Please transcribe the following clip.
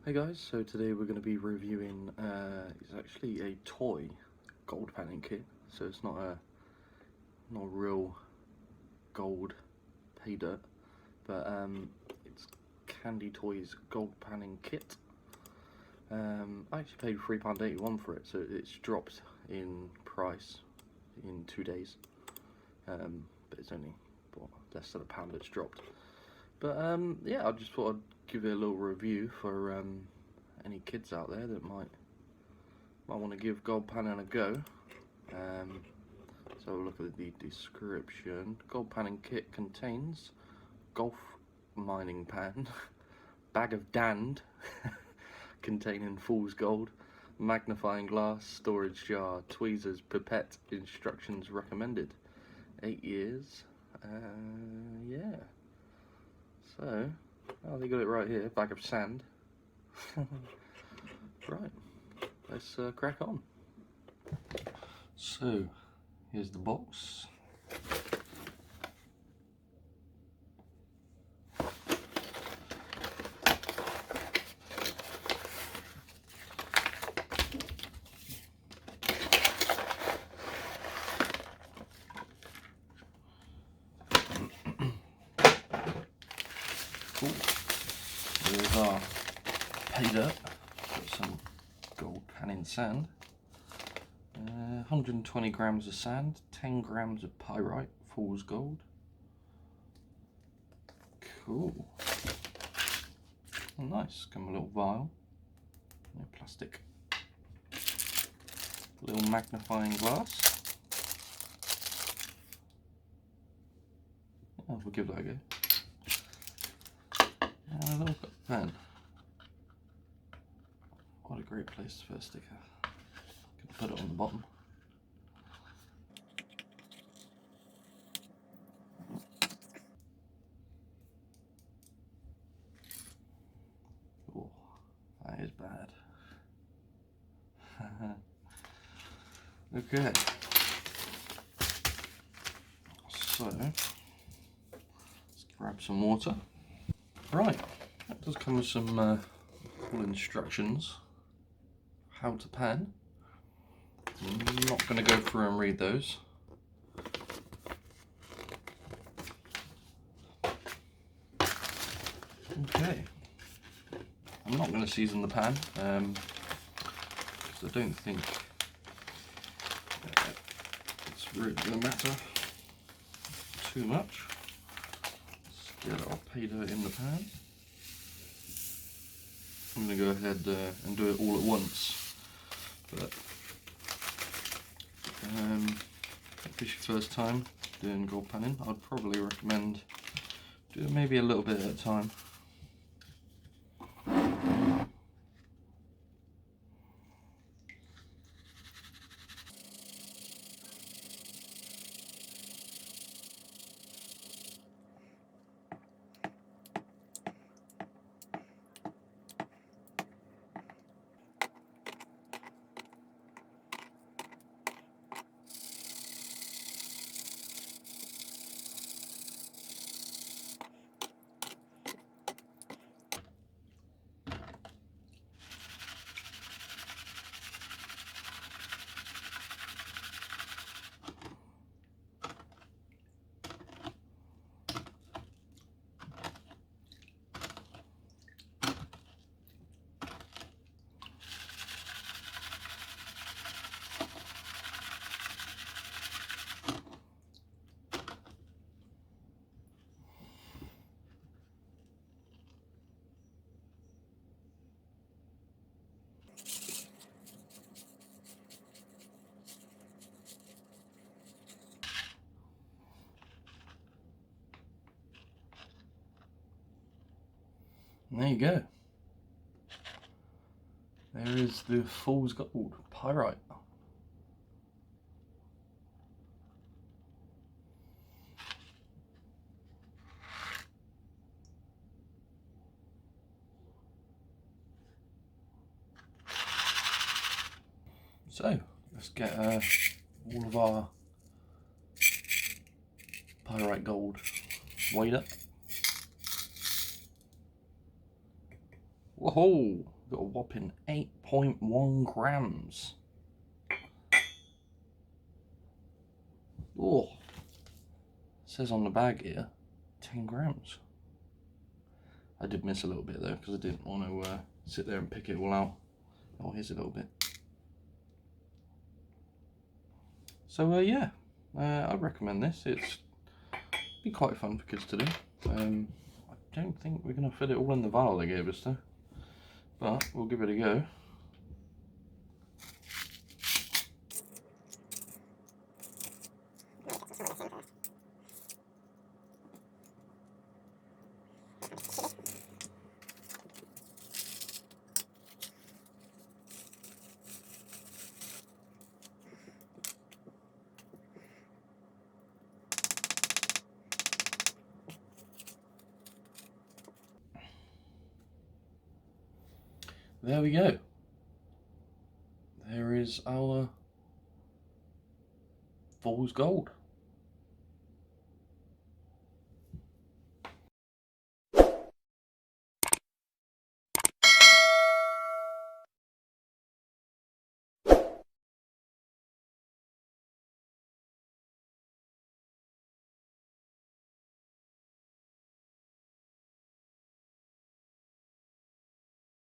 Hey guys, so today we're going to be reviewing, it's actually a toy gold panning kit, so it's not a real gold pay dirt, but it's Candy Toys gold panning kit. I actually paid £3.81 for it, so it's dropped in price in 2 days, but it's only less than £1 it's dropped. But yeah, I just thought I'd give it a little review for any kids out there that might want to give gold panning a go. So look at the description. Gold panning kit contains golf mining pan, bag of dand containing fool's gold, magnifying glass, storage jar, tweezers, pipette, instructions recommended. 8 years. Yeah. So, oh, they got it right here, bag of sand. Right, let's crack on. So, here's the box. Cool. There's our pay dirt. Got some gold panning sand. 120 grams of sand, 10 grams of pyrite, fool's gold. Cool. Oh, nice. Come a little vial. No plastic. Little magnifying glass. Oh, we'll give that a go. And a little pen. What a great place for a sticker. Could put it on the bottom. Oh, that is bad. Okay. So, let's grab some water. Right, that does come with some full instructions how to pan. I'm not going to go through and read those. Okay, I'm not going to season the pan because I don't think it's really going to matter too much. Let's get our pay dirt in the pan. I'm going to go ahead and do it all at once, but if it's your first time doing gold panning, I'd probably recommend doing maybe a little bit at a time. And there you go. There is the fool's gold pyrite. So let's get all of our pyrite gold weighed up. Whoa, got a whopping 8.1 grams. Oh, says on the bag here 10 grams. I did miss a little bit though because I didn't want to sit there and pick it all out. Oh, here's a little bit. So yeah, I recommend this. It's be quite fun for kids to do. I don't think we're going to fit it all in the vial they gave us though, but we'll give it a go. There we go. There is our Fool's Gold.